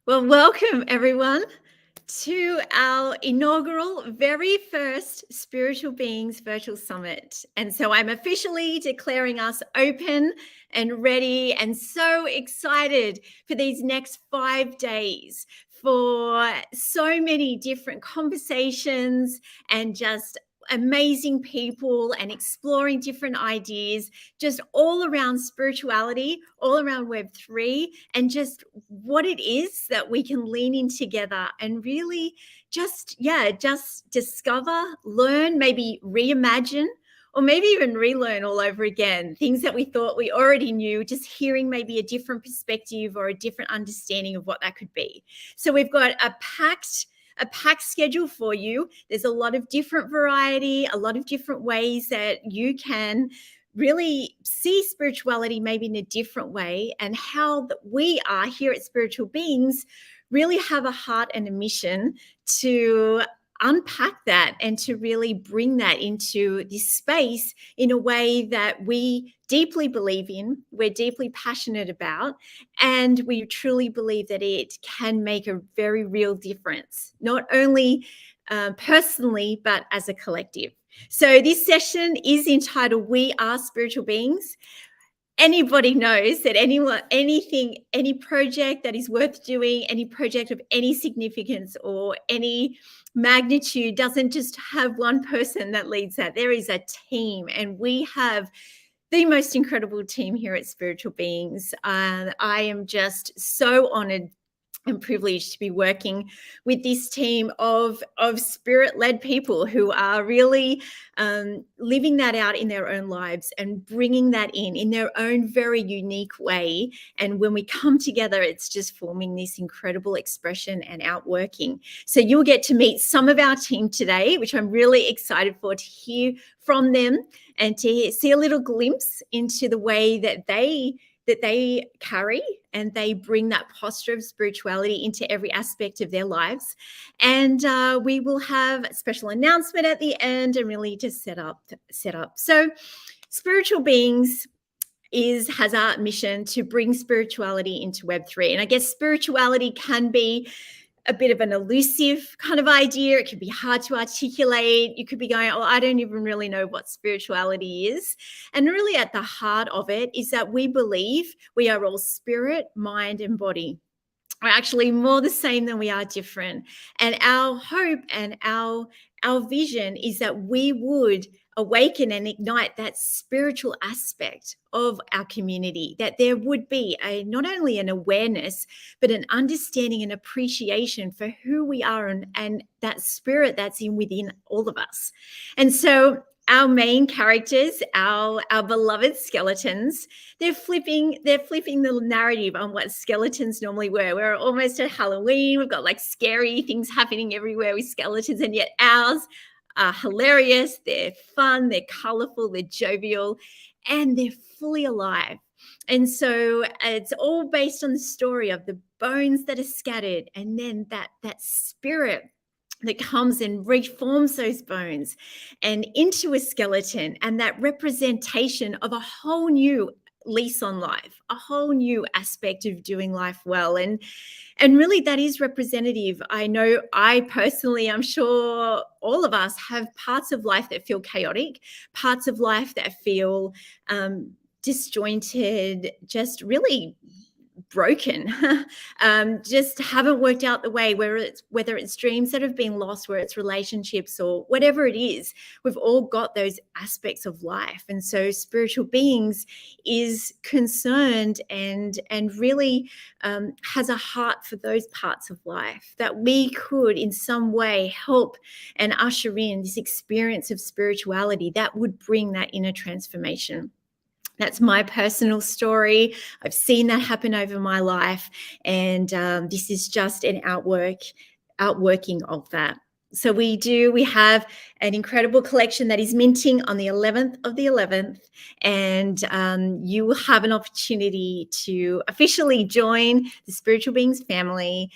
Well, welcome everyone to our inaugural very first Spiritual Beings Virtual Summit. And so I'm officially declaring us open and ready and so excited for these next 5 days for so many different conversations and just amazing people and exploring different ideas just all around spirituality, all around Web3, and just what it is that we can lean in together and really just discover, learn, maybe reimagine, or maybe even relearn all over again things that we thought we already knew, just hearing maybe a different perspective or a different understanding of what that could be. So we've got a packed schedule for you. There's a lot of different variety, a lot of different ways that you can really see spirituality maybe in a different way, and how we are here at Spiritual Beings really have a heart and a mission to unpack that and to really bring that into this space in a way that we deeply believe in, we're deeply passionate about, and we truly believe that it can make a very real difference, not only personally, but as a collective. So this session is entitled We Are Spiritual Beings. Anybody knows that any project that is worth doing, any project of any significance or any magnitude doesn't just have one person that leads that. There is a team, and we have the most incredible team here at Spiritual Beings. I am just so honored and privileged to be working with this team of spirit-led people who are really living that out in their own lives and bringing that in their own very unique way. And when we come together, it's just forming this incredible expression and outworking. So you'll get to meet some of our team today, which I'm really excited for, to hear from them and to see a little glimpse into the way that they carry and they bring that posture of spirituality into every aspect of their lives. And we will have a special announcement at the end and really just set up. So Spiritual Beings has our mission to bring spirituality into Web3. And I guess spirituality can be a bit of an elusive kind of idea. It could be hard to articulate. You could be going, oh, I don't even really know what spirituality is. And really at the heart of it is that we believe we are all spirit, mind, and body. We're actually more the same than we are different. And our hope and our vision is that we would awaken and ignite that spiritual aspect of our community, that there would be not only an awareness, but an understanding and appreciation for who we are and that spirit that's within all of us. And so our main characters, our beloved skeletons, they're flipping the narrative on what skeletons normally were. We're almost at Halloween. We've got like scary things happening everywhere with skeletons, and yet ours are hilarious. They're fun, they're colorful, they're jovial, and they're fully alive. And so it's all based on the story of the bones that are scattered, and then that spirit that comes and reforms those bones and into a skeleton, and that representation of a whole new lease on life, a whole new aspect of doing life well. And really that is representative. I know I personally, I'm sure all of us have parts of life that feel chaotic, parts of life that feel disjointed, just really broken, just haven't worked out the way, whether it's dreams that have been lost, whether it's relationships or whatever it is. We've all got those aspects of life. And so Spiritual Beings is concerned and really has a heart for those parts of life, that we could in some way help and usher in this experience of spirituality that would bring that inner transformation. That's my personal story. I've seen that happen over my life, and this is just an outworking of that. So we have an incredible collection that is minting on the 11th of the 11th, and you will have an opportunity to officially join the Spiritual Beings family,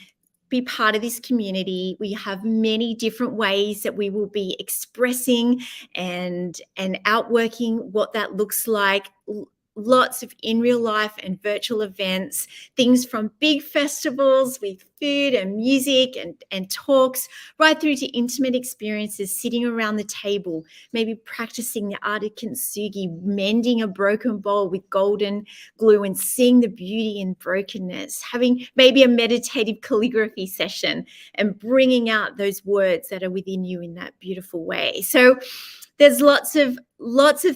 be part of this community. We have many different ways that we will be expressing and outworking what that looks like lots of in real life and virtual events, things from big festivals with food and music and talks, right through to intimate experiences sitting around the table, maybe practicing the art of kintsugi, mending a broken bowl with golden glue and seeing the beauty in brokenness, having maybe a meditative calligraphy session and bringing out those words that are within you in that beautiful way. So there's lots of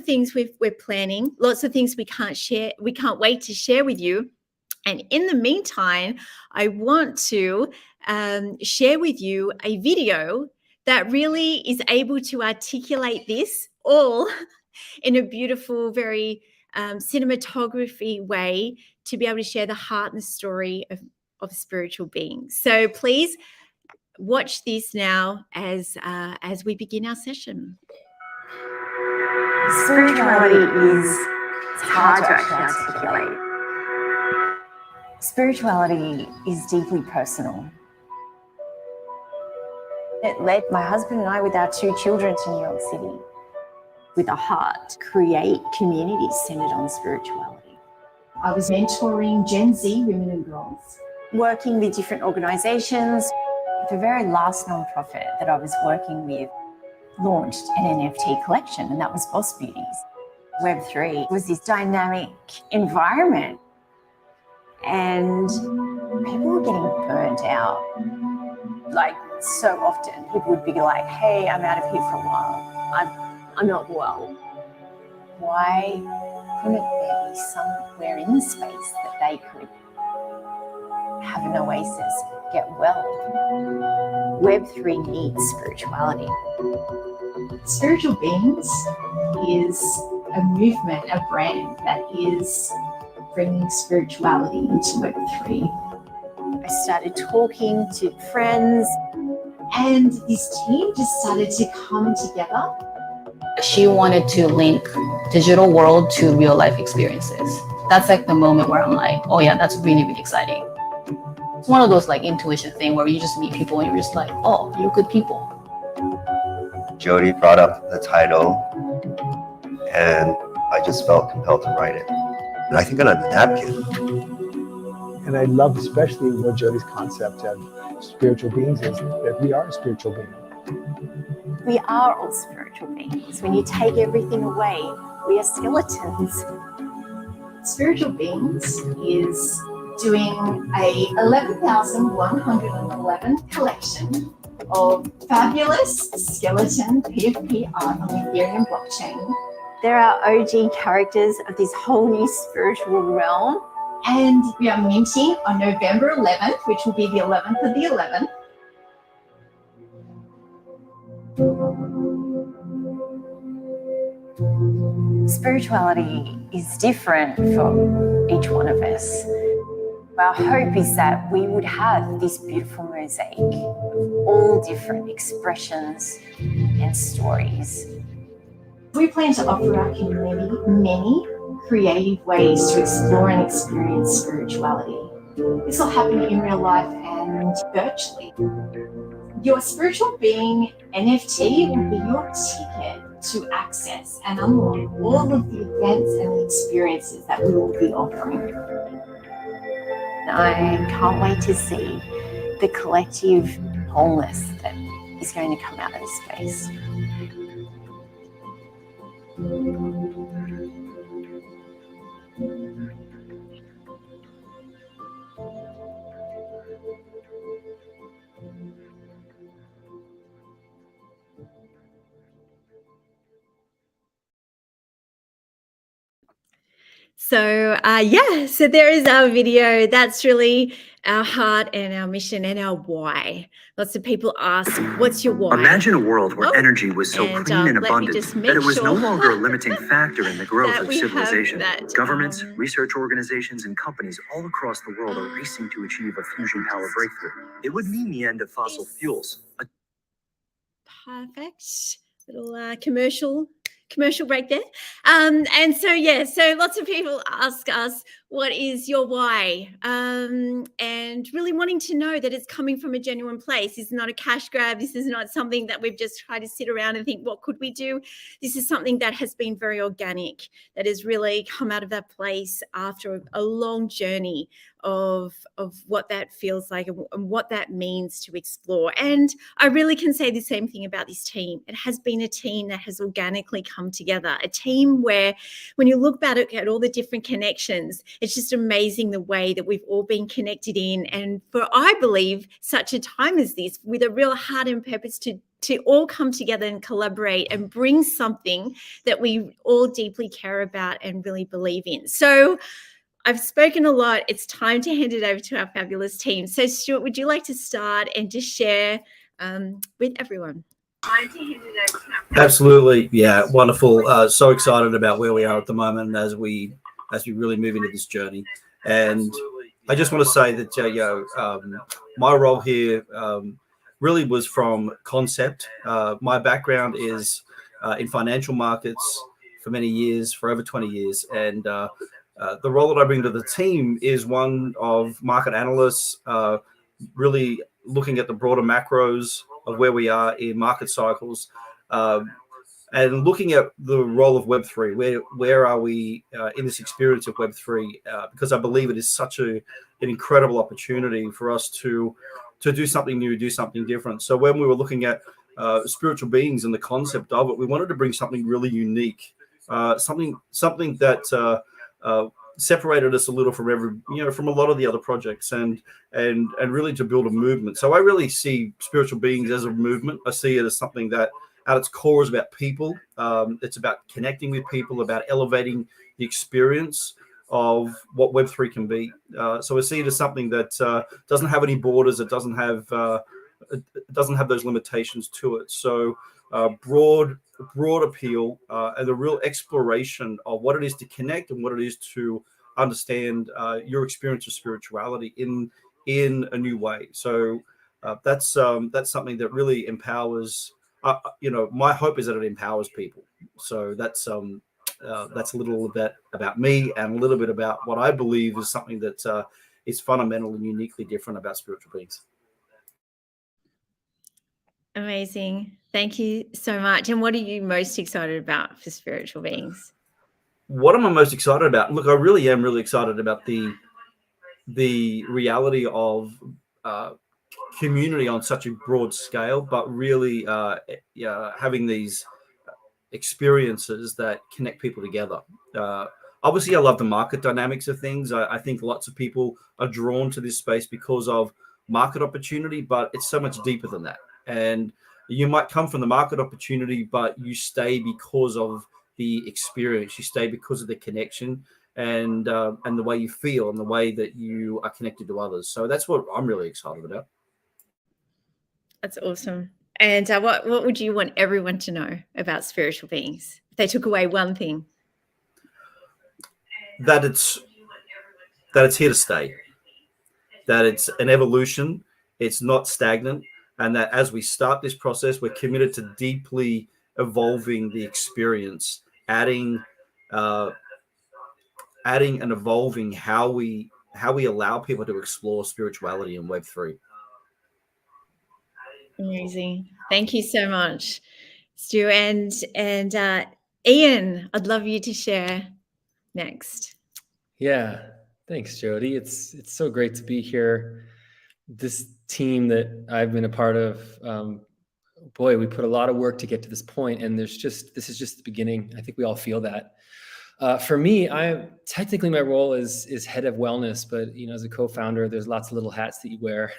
things we're planning, lots of things we can't wait to share with you. And in the meantime, I want to share with you a video that really is able to articulate this all in a beautiful, very cinematography way to be able to share the heart and the story of spiritual beings. So please watch this now as we begin our session. Spirituality it's hard to actually articulate. Spirituality is deeply personal. It led my husband and I with our 2 children to New York City with a heart to create communities centered on spirituality. I was mentoring Gen Z women and girls. Working with different organizations. The very last nonprofit that I was working with launched an NFT collection, and that was Boss Beauties. Web3 was this dynamic environment, and people were getting burnt out. Like, so often people would be like, hey, I'm out of here for a while. I'm not well. Why couldn't there be somewhere in the space that they could have an oasis, get well? Web3 needs spirituality. Spiritual Beings is a movement, a brand that is bringing spirituality into Web3. I started talking to friends, and this team just started to come together. She wanted to link digital world to real life experiences. That's like the moment where I'm like, oh yeah, that's really, really exciting. It's one of those like intuition thing where you just meet people and you're just like, oh, you're good people. Jody brought up the title and I just felt compelled to write it. And I think on a napkin. And I love especially what Jody's concept of spiritual beings is, that we are a spiritual being. We are all spiritual beings. When you take everything away, we are skeletons. Spiritual Beings is doing a 11,111 collection of fabulous skeleton P2P art on the Ethereum blockchain. There are OG characters of this whole new spiritual realm. And we are minting on November 11th, which will be the 11th of the 11th. Spirituality is different for each one of us. Our hope is that we would have this beautiful mosaic of all different expressions and stories. We plan to offer our community many creative ways to explore and experience spirituality. This will happen in real life and virtually. Your Spiritual Being NFT will be your ticket to access and unlock all of the events and the experiences that we will be offering. I can't wait to see the collective wholeness that is going to come out of this space. So so there is our video. That's really our heart and our mission and our why. Lots of people ask, what's your why? Imagine a world where energy was so and, clean and let me abundant just that make it was no sure longer a limiting factor in the growth that of we have civilization. that, Governments, research organizations, and companies all across the world are racing to achieve a fusion power breakthrough. It would mean the end of fossil fuels. Perfect. Little commercial commercial break there. And so, yeah, so lots of people ask us, what is your why? And really wanting to know that it's coming from a genuine place. This is not a cash grab. This is not something that we've just tried to sit around and think, what could we do? This is something that has been very organic, that has really come out of that place after a long journey of what that feels like and what that means to explore. And I really can say the same thing about this team. It has been a team that has organically come together, a team where when you look back at all the different connections, it's just amazing the way that we've all been connected in. And for, I believe, such a time as this, with a real heart and purpose to all come together and collaborate and bring something that we all deeply care about and really believe in. So I've spoken a lot. It's time to hand it over to our fabulous team. So Stuart, would you like to start and just share with everyone? Absolutely. Yeah. Wonderful. So excited about where we are at the moment as we really move into this journey. And I just want to say that, my role here really was from concept. My background is in financial markets for many years, for over 20 years. And the role that I bring to the team is one of market analysts, really looking at the broader macros of where we are in market cycles, and looking at the role of Web3. Where are we in this experience of Web3? Because I believe it is such an incredible opportunity for us to do something new, do something different. So when we were looking at spiritual beings and the concept of it, we wanted to bring something really unique, something that separated us a little from from a lot of the other projects, and really to build a movement. So I really see spiritual beings as a movement. I see it as something that at its core is about people. It's about connecting with people, about elevating the experience of what Web3 can be. So I see it as something that doesn't have any borders. It doesn't have those limitations to it. So broad appeal, and the real exploration of what it is to connect and what it is to understand your experience of spirituality in a new way. So that's something that really empowers. My hope is that it empowers people. So that's a little bit about me and a little bit about what I believe is something that is fundamental and uniquely different about spiritual beings. Amazing. Thank you so much. And what are you most excited about for spiritual beings? What am I most excited about? Look, I really am really excited about the reality of community on such a broad scale, but really having these experiences that connect people together. Obviously, I love the market dynamics of things. I think lots of people are drawn to this space because of market opportunity, but it's so much deeper than that. And you might come from the market opportunity, but you stay because of the experience. You stay because of the connection and the way you feel and the way that you are connected to others. So that's what I'm really excited about. That's awesome. And what would you want everyone to know about spiritual beings if they took away one thing? That it's here to stay. That it's an evolution. It's not stagnant. And that as we start this process, we're committed to deeply evolving the experience, adding and evolving how we allow people to explore spirituality in Web3. Amazing. Thank you so much, Stu. And Ian, I'd love you to share next. Yeah, thanks, Jody. It's so great to be here. This team that I've been a part of, boy, we put a lot of work to get to this point, and this is just the beginning. I think we all feel that. For me, technically my role is head of wellness, but as a co-founder, there's lots of little hats that you wear.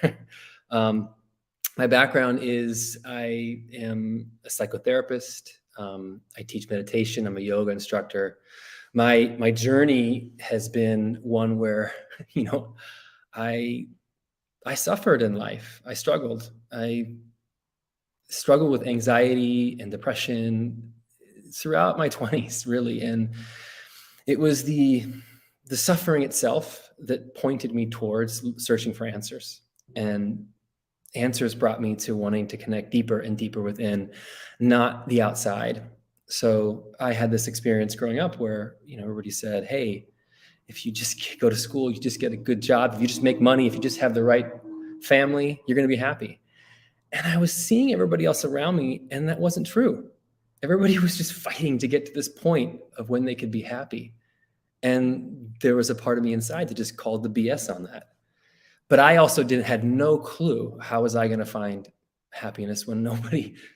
My background is I am a psychotherapist. I teach meditation. I'm a yoga instructor. My journey has been one where, I suffered in life. I struggled. I struggled with anxiety and depression throughout my 20s, really. And it was the suffering itself that pointed me towards searching for answers. And answers brought me to wanting to connect deeper and deeper within, not the outside. So I had this experience growing up where, everybody said, hey, if you just go to school, you just get a good job, if you just make money, if you just have the right family, you're going to be happy. And I was seeing everybody else around me, and that wasn't true. Everybody was just fighting to get to this point of when they could be happy. And there was a part of me inside that just called the BS on that. But I also had no clue, how was I going to find happiness when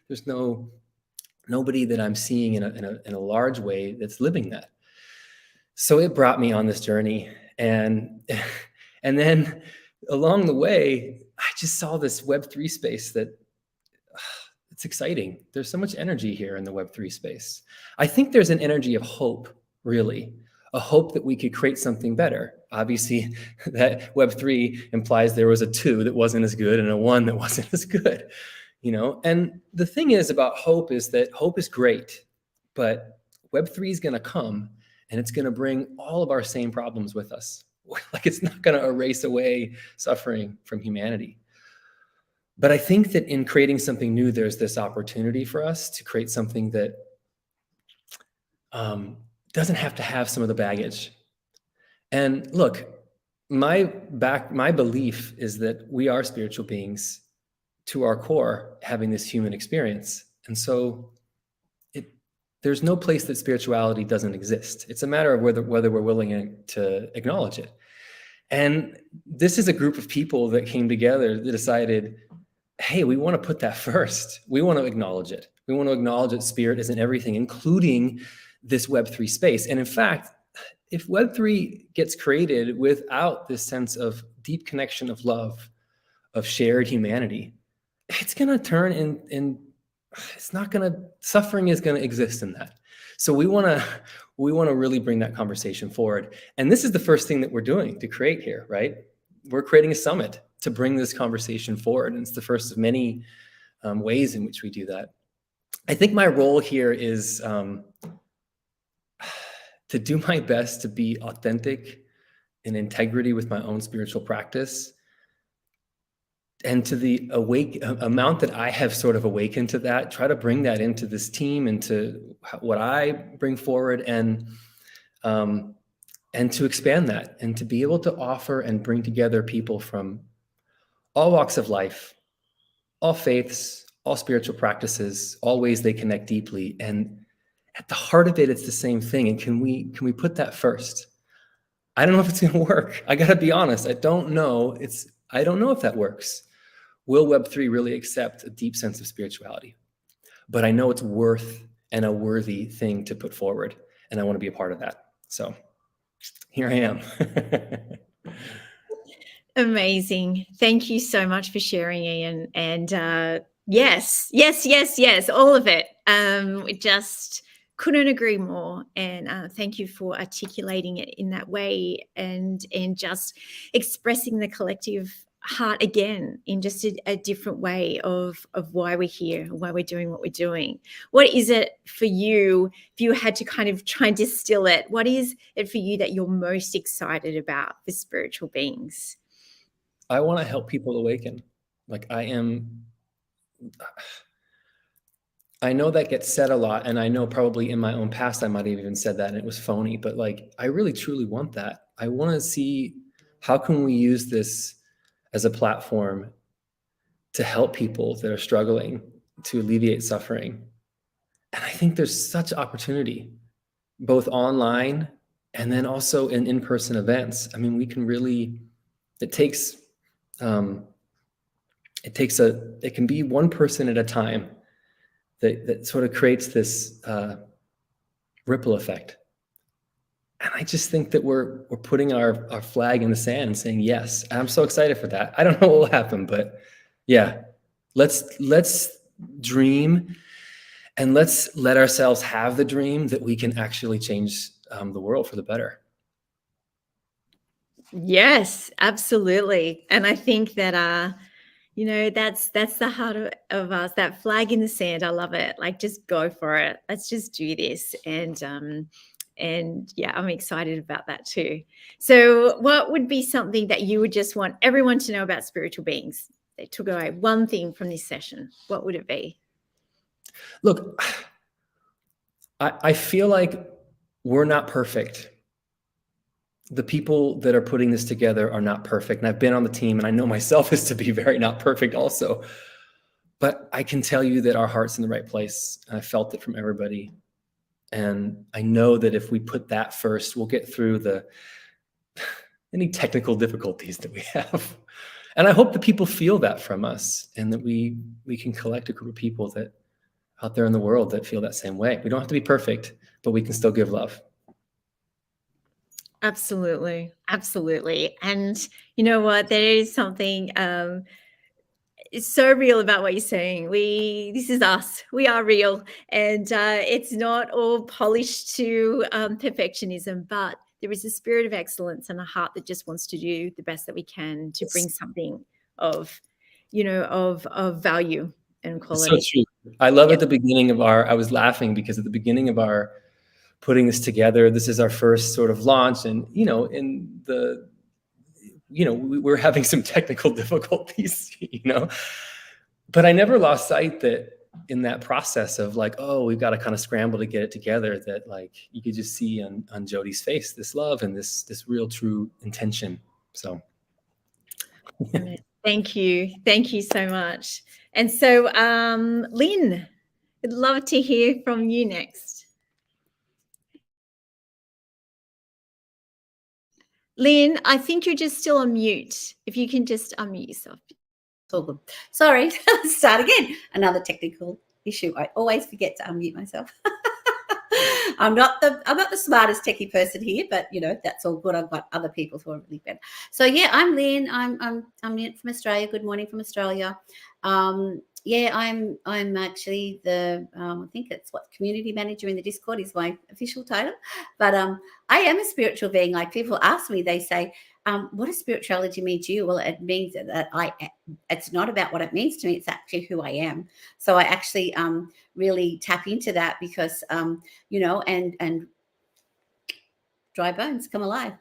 there's nobody that I'm seeing in a large way that's living that. So it brought me on this journey. And then along the way, I just saw this Web3 space that it's exciting. There's so much energy here in the Web3 space. I think there's an energy of hope, really, a hope that we could create something better. Obviously, that Web3 implies there was a 2 that wasn't as good and a 1 that wasn't as good, And the thing is about hope is that hope is great, but Web3 is going to come and it's going to bring all of our same problems with us. Like, it's not going to erase away suffering from humanity. But I think that in creating something new, there's this opportunity for us to create something that doesn't have to have some of the baggage. And look, my belief is that we are spiritual beings to our core, having this human experience. And so there's no place that spirituality doesn't exist. It's a matter of whether we're willing to acknowledge it. And this is a group of people that came together that decided, hey, we want to put that first. We want to acknowledge it. We want to acknowledge that spirit isn't everything, including this Web3 space. And in fact, if Web3 gets created without this sense of deep connection of love, of shared humanity, it's going to turn in it's not going to, suffering is going to exist in that. So we want to really bring that conversation forward. And this is the first thing that we're doing to create here, right? We're creating a summit to bring this conversation forward. And it's the first of many ways in which we do that. I think my role here is to do my best to be authentic in integrity with my own spiritual practice, and to the amount that I have sort of awakened to that, try to bring that into this team, into what I bring forward, and to expand that, and to be able to offer and bring together people from all walks of life, all faiths, all spiritual practices, all ways they connect deeply. And at the heart of it, it's the same thing. And can we put that first? I don't know if it's going to work. I got to be honest. I don't know if that works. Will Web3 really accept a deep sense of spirituality? But I know it's worth and a worthy thing to put forward, and I want to be a part of that. So here I am. Amazing. Thank you so much for sharing, Ian. And yes, all of it. We just couldn't agree more. And thank you for articulating it in that way, and just expressing the collective heart again in just a different way of why we're here, why we're doing what we're doing. What is it for you, if you had to kind of try and distill it, what is it for you that you're most excited about for spiritual beings? I want to help people awaken. Like, I know that gets said a lot, and I know probably in my own past I might have even said that and it was phony, but like, I really truly want that. I want to see, how can we use this as a platform to help people that are struggling, to alleviate suffering. And I think there's such opportunity, both online and then also in in-person events. I mean, we can really, it can be one person at a time that sort of creates this ripple effect. And I just think that we're putting our flag in the sand and saying yes. And I'm so excited for that. I don't know what will happen, but yeah, let's dream, and let's let ourselves have the dream that we can actually change the world for the better. Yes, absolutely. And I think that that's the heart of us, that flag in the sand. I love it. Like, just go for it. Let's just do this. And yeah, I'm excited about that too. So what would be something that you would just want everyone to know about spiritual beings? They took away one thing from this session. What would it be? Look, I feel like we're not perfect. The people that are putting this together are not perfect. And I've been on the team, and I know myself is to be very not perfect also. But I can tell you that our heart's in the right place. I felt it from everybody. And I know that if we put that first, we'll get through any technical difficulties that we have. And I hope that people feel that from us, and that we can collect a group of people that out there in the world that feel that same way. We don't have to be perfect, but we can still give love. Absolutely. Absolutely. And you know what? There is something it's so real about what you're saying. This is us. We are real. And it's not all polished to perfectionism, but there is a spirit of excellence and a heart that just wants to do the best that we can to bring something of, of value and It's so quality. true. I love at the beginning of I was laughing because at the beginning of our putting this together, this is our first sort of launch. And, we're having some technical difficulties, but I never lost sight that in that process of like, oh, we've got to kind of scramble to get it together, that like you could just see on Jody's face, this love and this real true intention. So. Thank you. Thank you so much. And so, Lynn, I'd love to hear from you next. Lynn, I think you're just still on mute. If you can just unmute yourself. It's all good. Sorry, start again. Another technical issue. I always forget to unmute myself. I'm not the smartest techie person here, but that's all good. I've got other people who are really better. So yeah, I'm Lynn. I'm Lynn from Australia. Good morning from Australia. I'm actually the I think it's community manager in the Discord is my official title, but I am a spiritual being. Like people ask me, they say, what does spirituality mean to you? Well, it means that it's not about what it means to me. It's actually who I am. So I actually really tap into that because, and dry bones come alive,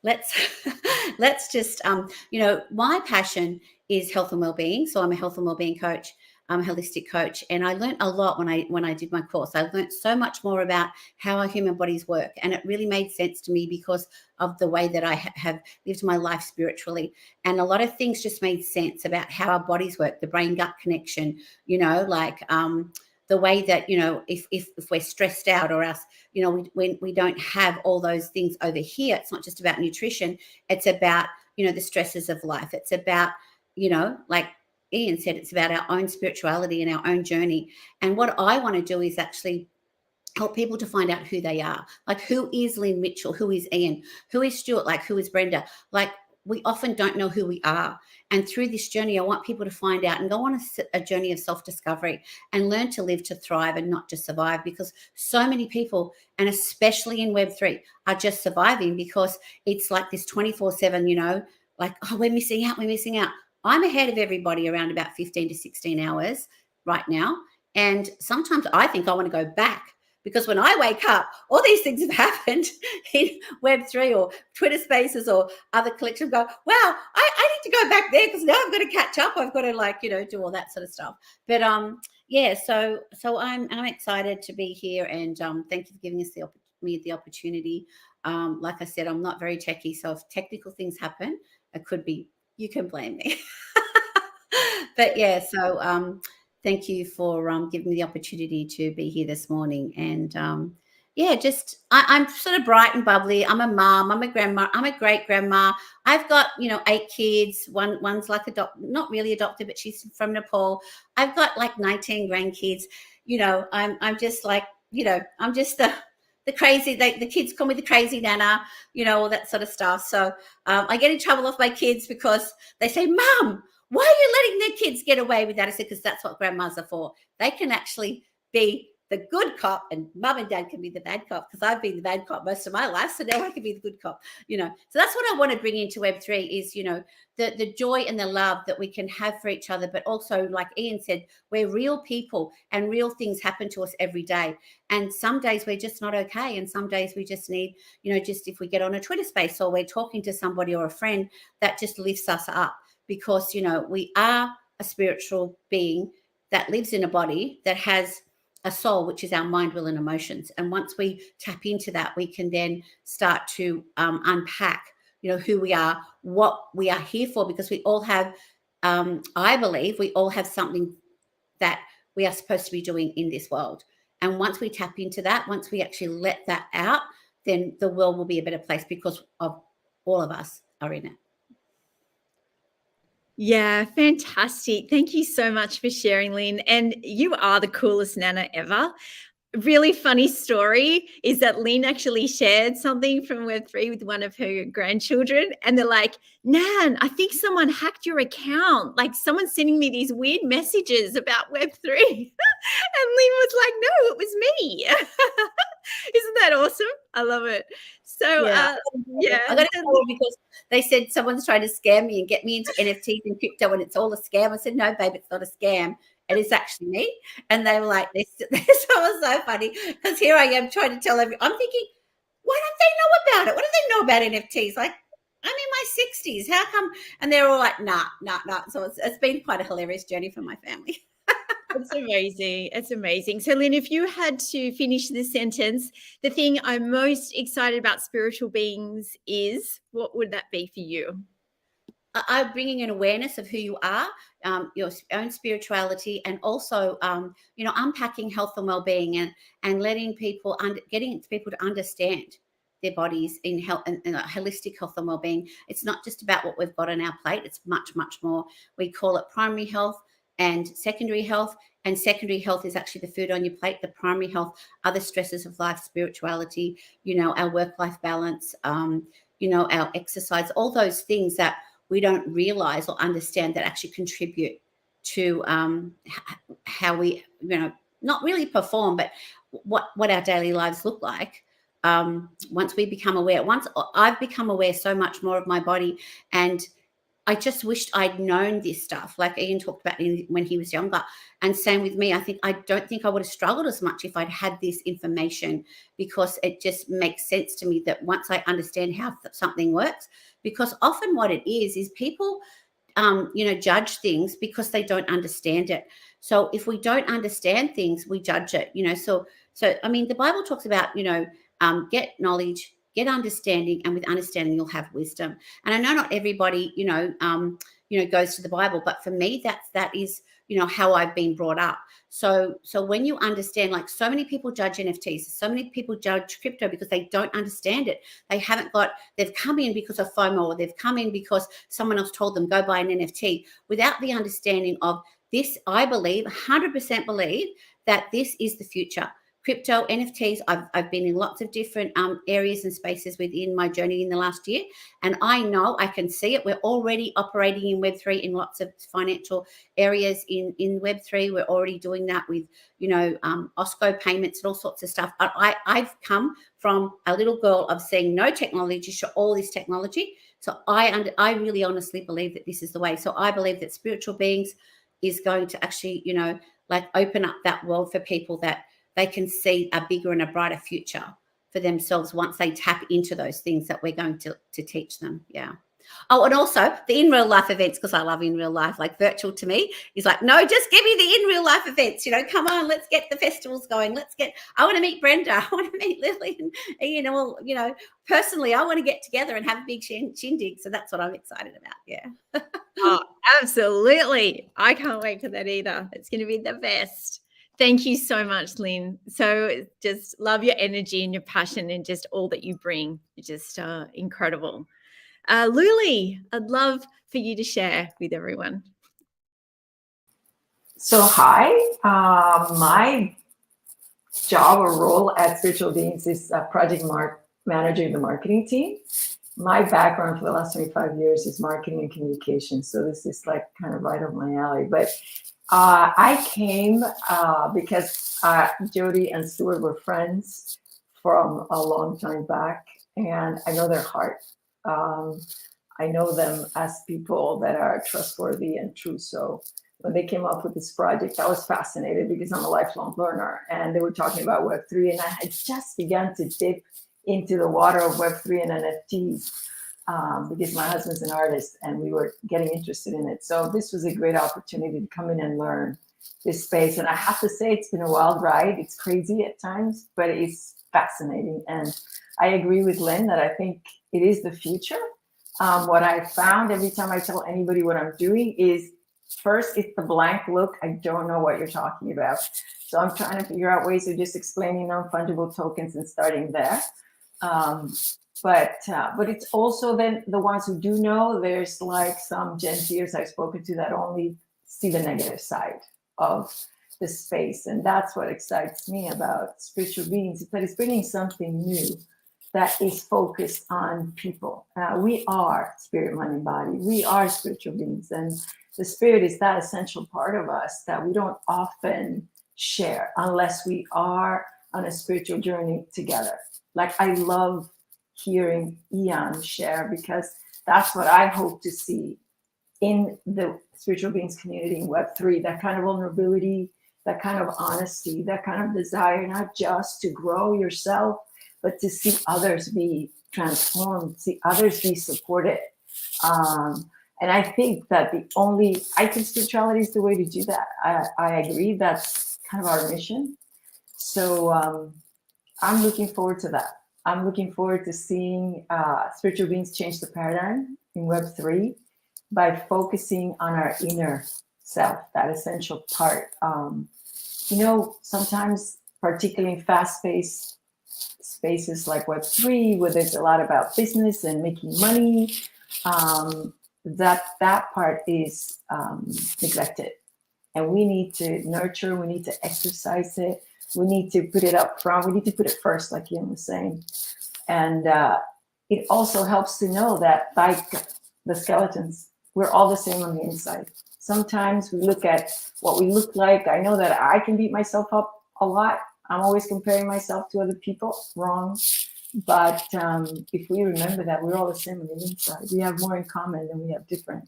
let's just, my passion is health and wellbeing. So I'm a health and wellbeing coach. I'm a holistic coach, and I learned a lot when I did my course. I learned so much more about how our human bodies work, and it really made sense to me because of the way that I have lived my life spiritually. And a lot of things just made sense about how our bodies work, the brain-gut connection, the way that, if we're stressed out or else, when we don't have all those things over here, it's not just about nutrition. It's about, the stresses of life. It's about, like Ian said, it's about our own spirituality and our own journey. And what I want to do is actually help people to find out who they are. Like, who is Lynn Mitchell? Who is Ian? Who is Stuart? Like, who is Brenda? Like, we often don't know who we are. And through this journey, I want people to find out and go on a journey of self-discovery and learn to live to thrive and not just survive, because so many people, and especially in Web3, are just surviving because it's like this 24/7, like, oh, we're missing out. I'm ahead of everybody around about 15 to 16 hours right now. And sometimes I think I want to go back, because when I wake up, all these things have happened in Web3 or Twitter Spaces or other collections. Go, wow, I need to go back there because now I've got to catch up. I've got to do all that sort of stuff. But so I'm excited to be here, and thank you for giving us me the opportunity. Like I said, I'm not very techie, so if technical things happen, it could be, you can blame me. But yeah, so thank you for giving me the opportunity to be here this morning. And I'm sort of bright and bubbly. I'm a mom. I'm a grandma. I'm a great grandma. I've got 8 kids. One's like not really adopted, but she's from Nepal. I've got like 19 grandkids. I'm just like I'm just the crazy. The kids call me the crazy nana. All that sort of stuff. So I get in trouble off my kids because they say, "Mum, why are you letting their kids get away with that?" I said, because that's what grandmas are for. They can actually be the good cop, and mum and dad can be the bad cop, because I've been the bad cop most of my life. So now I can be the good cop, So that's what I want to bring into Web3 is, the joy and the love that we can have for each other. But also, like Ian said, we're real people and real things happen to us every day. And some days we're just not okay. And some days we just need, just if we get on a Twitter space or we're talking to somebody or a friend, that just lifts us up. Because, we are a spiritual being that lives in a body that has a soul, which is our mind, will, and emotions. And once we tap into that, we can then start to unpack, who we are, what we are here for, because we all have, I believe we all have something that we are supposed to be doing in this world. And once we tap into that, once we actually let that out, then the world will be a better place because of all of us are in it. Yeah, fantastic. Thank you so much for sharing, Lynn. And you are the coolest Nana ever. Really funny story is that Lynn actually shared something from Web3 with one of her grandchildren, and they're like, Nan, I think someone hacked your account. Like, someone's sending me these weird messages about Web3. And Lynn was like, no, it was me. Isn't that awesome? I love it. So, I got to tell you, because they said someone's trying to scam me and get me into NFTs and crypto, and it's all a scam. I said, no, babe, it's not a scam. It is actually me. And they were like, this was so funny, because here I am trying to tell everyone. I'm thinking, why don't they know about it? What do they know about NFTs? Like, I'm in my 60s. How come? And they're all like, nah. So it's been quite a hilarious journey for my family. It's amazing. It's amazing. So, Lynn, if you had to finish this sentence, the thing I'm most excited about spiritual beings is, what would that be for you? I'm bringing an awareness of who you are, your own spirituality, and also, unpacking health and well-being, and letting people getting people to understand their bodies in health and holistic health and well-being. It's not just about what we've got on our plate. It's much, much more. We call it primary health and secondary health. And secondary health is actually the food on your plate. The primary health are the stresses of life, spirituality, our work-life balance, our exercise, all those things that we don't realize or understand that actually contribute to how we, not really perform, but what our daily lives look like. Once we become aware, once I've become aware so much more of my body, and I just wished I'd known this stuff, like Ian talked about when he was younger. And same with me. I don't think I would have struggled as much if I'd had this information, because it just makes sense to me that once I understand how something works, because often what it is people, judge things because they don't understand it. So if we don't understand things, we judge it, So, I mean, the Bible talks about, get knowledge, get understanding, and with understanding you'll have wisdom. And I know not everybody, goes to the Bible, but for me, that is, how I've been brought up. So when you understand, like, so many people judge NFTs, so many people judge crypto because they don't understand it. They've come in because of FOMO, or they've come in because someone else told them, go buy an NFT, without the understanding of this. I believe, 100% believe, that this is the future. Crypto, NFTs, I've been in lots of different areas and spaces within my journey in the last year. And I know, I can see it. We're already operating in Web3 in lots of financial areas in Web3. We're already doing that with, OSCO payments and all sorts of stuff. I've come from a little girl of seeing no technology to all this technology. So I really honestly believe that this is the way. So I believe that spiritual beings is going to actually, open up that world for people, that they can see a bigger and a brighter future for themselves once they tap into those things that we're going to teach them. Yeah. Oh, and also the in real life events, because I love in real life. Like, virtual to me is like, no, just give me the in real life events. Come on, let's get the festivals going. I want to meet Brenda. I want to meet Lily. And, personally, I want to get together and have a big shindig. So that's what I'm excited about. Yeah. Oh, absolutely. I can't wait for that either. It's going to be the best. Thank you so much, Lynn. So just love your energy and your passion and just all that you bring. You're just incredible. Luli, I'd love for you to share with everyone. So hi, my job or role at Spiritual Beings is project manager of the marketing team. My background for the last 25 years is marketing and communication. So this is like kind of right up my alley. But I came because Jody and Stuart were friends from a long time back, and I know their heart. I know them as people that are trustworthy and true. So when they came up with this project, I was fascinated because I'm a lifelong learner, and they were talking about Web3, and I had just begun to dip into the water of Web3 and NFTs. Because my husband's an artist and we were getting interested in it. So this was a great opportunity to come in and learn this space. And I have to say, it's been a wild ride. It's crazy at times, but it's fascinating. And I agree with Lynn that I think it is the future. What I found every time I tell anybody what I'm doing is, first, it's the blank look. I don't know what you're talking about. So I'm trying to figure out ways of just explaining non-fungible tokens and starting there. But it's also then the ones who do know, there's like some Gen Zers I've spoken to that only see the negative side of the space. And that's what excites me about spiritual beings, is that it's bringing something new that is focused on people. We are spirit, mind, and body. We are spiritual beings. And the spirit is that essential part of us that we don't often share unless we are on a spiritual journey together. Like, I love hearing Ian share, because that's what I hope to see in the spiritual beings community in Web3, that kind of vulnerability, that kind of honesty, that kind of desire, not just to grow yourself, but to see others be transformed, see others be supported. And I think that I think spirituality is the way to do that. I agree, that's kind of our mission. So I'm looking forward to that. I'm looking forward to seeing spiritual beings change the paradigm in Web3 by focusing on our inner self, that essential part. Sometimes, particularly in fast-paced spaces like Web3, where there's a lot about business and making money, that part is neglected. And we need to nurture, we need to exercise it, we need to put it up front, we need to put it first, like Ian was saying. And it also helps to know that, like the skeletons, we're all the same on the inside. Sometimes we look at what we look like. I know that I can beat myself up a lot. I'm always comparing myself to other people. Wrong. But if we remember that we're all the same on the inside, we have more in common than we have different,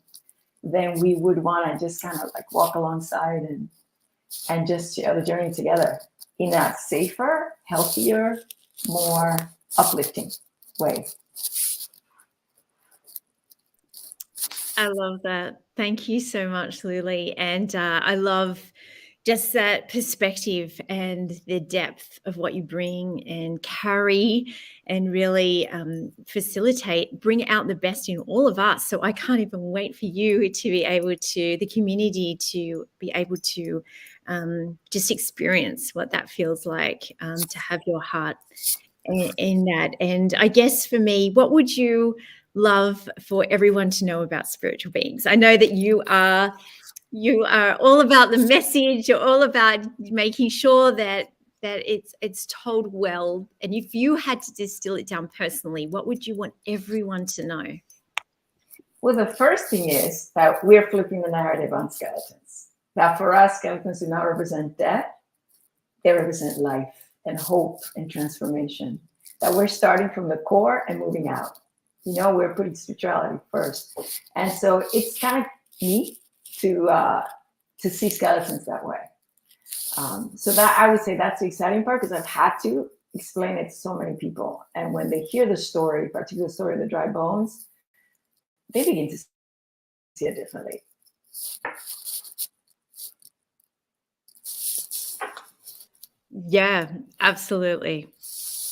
then we would want to just kind of like walk alongside and just share the journey together in a safer, healthier, more uplifting way. I love that. Thank you so much, Lily. And I love just that perspective and the depth of what you bring and carry and really facilitate, bring out the best in all of us. So I can't even wait for you to be able to, the community to be able to just experience what that feels like, to have your heart in that. And I guess for me, what would you love for everyone to know about spiritual beings? I know that you are all about the message. You're all about making sure that it's told well. And if you had to distill it down personally, what would you want everyone to know? Well, the first thing is that we're flipping the narrative on skeletons. That for us, skeletons do not represent death. They represent life and hope and transformation. That we're starting from the core and moving out. We're putting spirituality first. And so it's kind of neat to see skeletons that way. So that, I would say, that's the exciting part, because I've had to explain it to so many people. And when they hear the story, particularly the story of the dry bones, they begin to see it differently. Yeah, absolutely.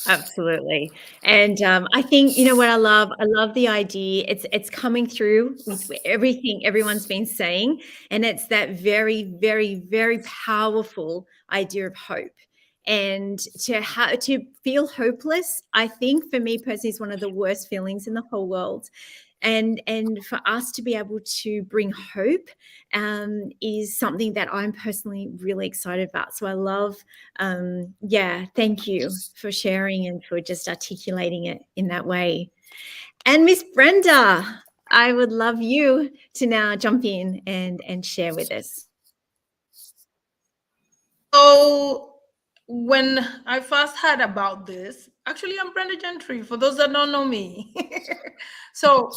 Absolutely. And I think, what I love the idea. It's coming through with everything everyone's been saying. And it's that very, very, very powerful idea of hope. And to feel hopeless, I think for me personally is one of the worst feelings in the whole world. And for us to be able to bring hope is something that I'm personally really excited about. So I love, thank you for sharing and for just articulating it in that way. And Miss Brenda, I would love you to now jump in and share with us. So when I first heard about this, actually, I'm Brenda Gentry, for those that don't know me. So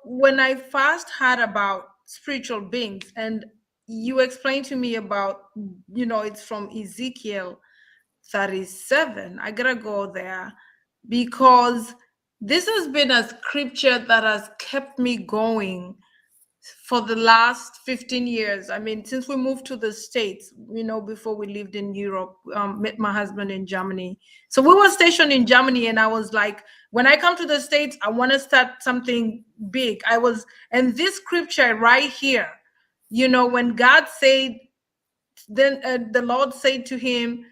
when I first heard about spiritual beings, and you explained to me about, it's from Ezekiel 37, I gotta go there, because this has been a scripture that has kept me going for the last 15 years. I mean, since we moved to the States, before we lived in Europe, met my husband in Germany. So we were stationed in Germany, and I was like, when I come to the States, I want to start something big. And this scripture right here, when God said, then the Lord said to him,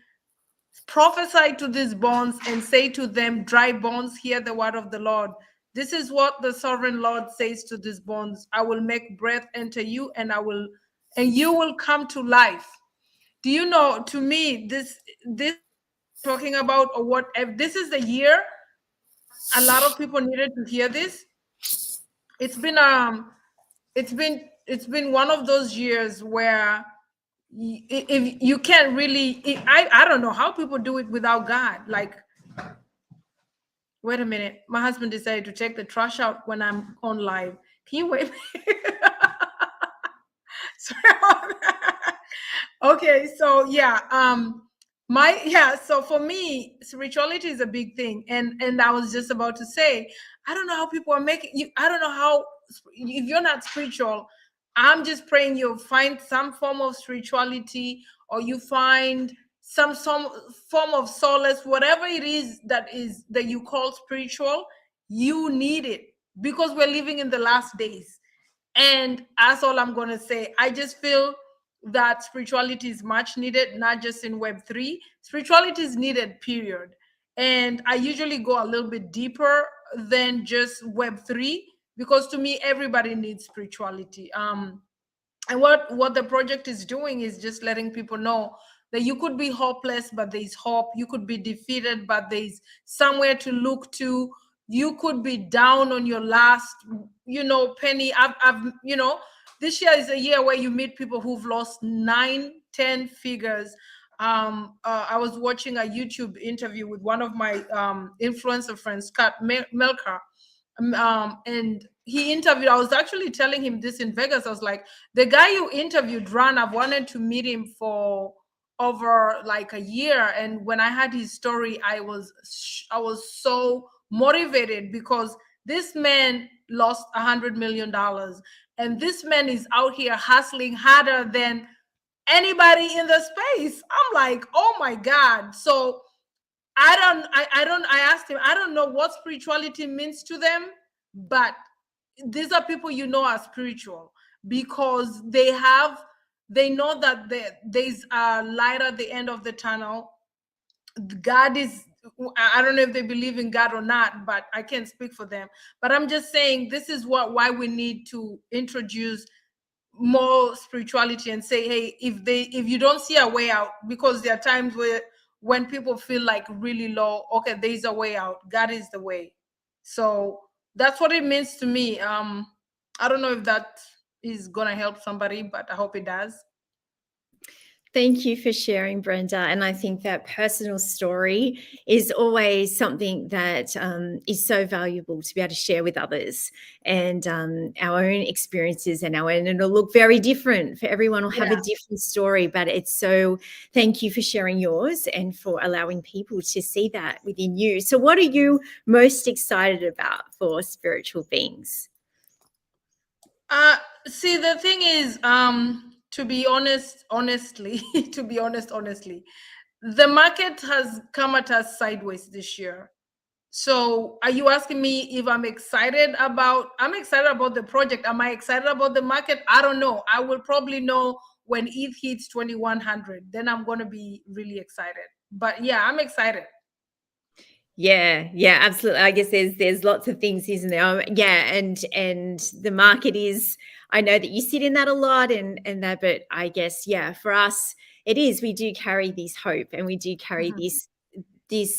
prophesy to these bones and say to them, dry bones, hear the word of the Lord. This is what the sovereign Lord says to these bones. I will make breath enter you, and you will come to life. Do you know, to me, this talking about, or what, if this is the year a lot of people needed to hear this. It's been one of those years where if you can't really, I don't know how people do it without God. Like, wait a minute, my husband decided to take the trash out when I'm on live. Can you wait? Sorry about that. Okay, so yeah, so for me, spirituality is a big thing, and I was just about to say, I don't know how people are making you. I don't know how, if you're not spiritual, I'm just praying you find some form of spirituality, or you find some form of solace, whatever it is that you call spiritual. You need it, because we're living in the last days. And that's all I'm going to say. I just feel that spirituality is much needed, not just in Web3. Spirituality is needed, period. And I usually go a little bit deeper than just Web3, because to me, everybody needs spirituality. And what the project is doing is just letting people know that you could be hopeless, but there's hope. You could be defeated, but there's somewhere to look to. You could be down on your last, penny. This year is a year where you meet people who've lost 9-10 figures. I was watching a YouTube interview with one of my influencer friends, Scott Melker, and he interviewed. I was actually telling him this in Vegas. I was like, the guy you interviewed, Ron, I've wanted to meet him for over like a year. And when I had his story, I was so motivated, because this man lost $100 million, and this man is out here hustling harder than anybody in the space. I'm like, oh my God. So I asked him, I don't know what spirituality means to them, but these are people are spiritual, because they know that there's a light at the end of the tunnel. God is, I don't know if they believe in God or not, but I can't speak for them. But I'm just saying, this is why we need to introduce more spirituality and say, hey, if you don't see a way out, because there are times when people feel like really low, okay, there's a way out. God is the way. So that's what it means to me. I don't know if that is gonna help somebody, but I hope it does. Thank you for sharing, Brenda. And I think that personal story is always something that is so valuable to be able to share with others, and our own experiences and it'll look very different for everyone. Will have a different story, but thank you for sharing yours and for allowing people to see that within you. So what are you most excited about for Spiritual Beings? See, the thing is, to be honest, honestly, the market has come at us sideways this year. So are you asking me if I'm excited about the project? Am I excited about the market? I don't know. I will probably know when ETH hits 2100. Then I'm going to be really excited. But yeah, I'm excited. Yeah, absolutely. I guess there's lots of things, isn't there? And the market is, I know that you sit in that a lot and that, but I guess, for us, it is, we do carry this hope, and we do carry this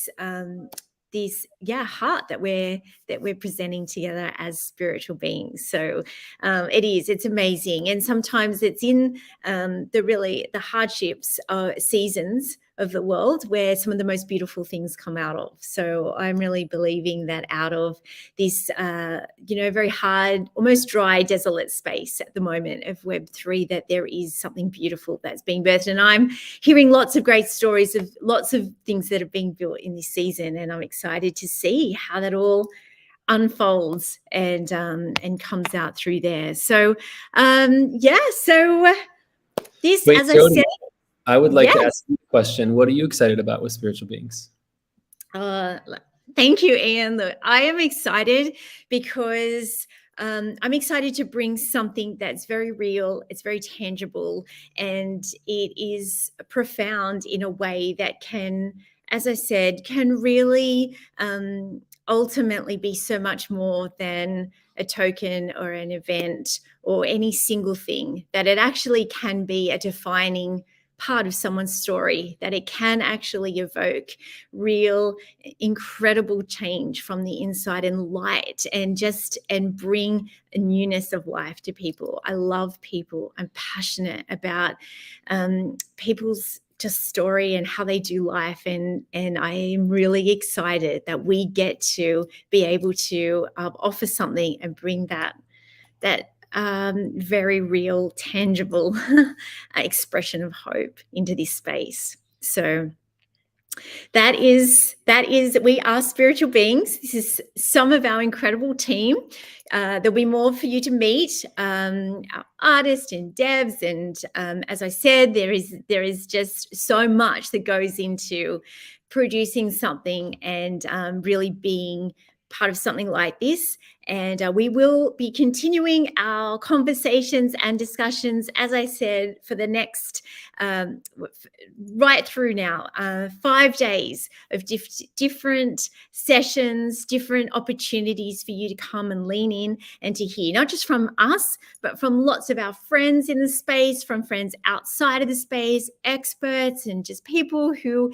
heart that we're presenting together as spiritual beings. So it's amazing. And sometimes it's in the hardships seasons of the world where some of the most beautiful things come out of. So I'm really believing that out of this, very hard, almost dry, desolate space at the moment of Web3, that there is something beautiful that's being birthed. And I'm hearing lots of great stories of lots of things that are being built in this season. And I'm excited to see how that all unfolds and comes out through there. So so this, Wait, as Jody, I said, I would like to yes. ask you a question. What are you excited about with spiritual beings? Thank you, Ian. Look, I am excited because I'm excited to bring something that's very real, it's very tangible, and it is profound in a way that can, as I said, can really ultimately be so much more than a token or an event or any single thing, that it actually can be a defining part of someone's story, that it can actually evoke real, incredible change from the inside and light and bring a newness of life to people. I love people. I'm passionate about people's just story and how they do life. And I am really excited that we get to be able to offer something and bring that very real, tangible expression of hope into this space. So that is we are spiritual beings. This is some of our incredible team. There'll be more for you to meet, our artists and devs, and as I said, there is just so much that goes into producing something and really being part of something like this. And we will be continuing our conversations and discussions, as I said, for the next, right through now, 5 days of different sessions, different opportunities for you to come and lean in and to hear, not just from us, but from lots of our friends in the space, from friends outside of the space, experts, and just people who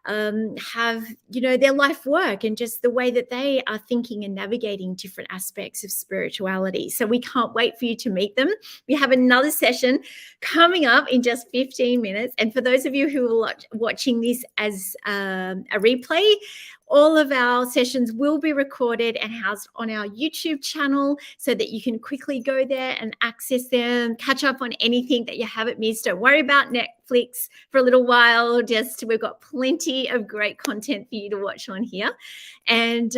have, their life work and just the way that they are thinking and navigating different aspects of spirituality. So we can't wait for you to meet them. We have another session coming up in just 15 minutes. And for those of you who are watching this as a replay, all of our sessions will be recorded and housed on our YouTube channel so that you can quickly go there and access them, catch up on anything that you haven't missed. Don't worry about Netflix for a little while. We've got plenty of great content for you to watch on here. And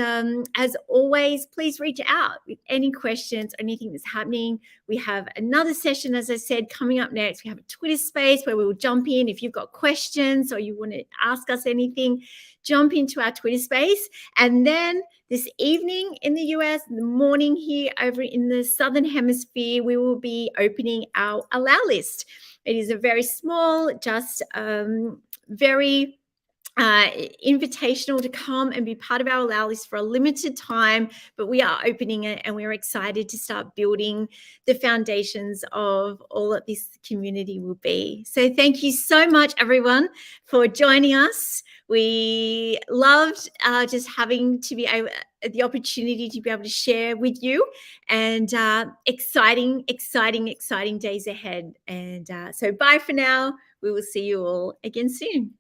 as always, please reach out with any questions, anything that's happening. We have another session, as I said, coming up next. We have a Twitter space where we will jump in. If you've got questions or you want to ask us anything, jump into our Twitter space. And then this evening in the US, in the morning here over in the Southern Hemisphere, we will be opening our Allow list. It is a very small, just very invitational to come and be part of our Allow list for a limited time, but we are opening it and we're excited to start building the foundations of all that this community will be. So thank you so much, everyone, for joining us. We loved just having to be the opportunity to be able to share with you, and exciting days ahead. And so bye for now. We will see you all again soon.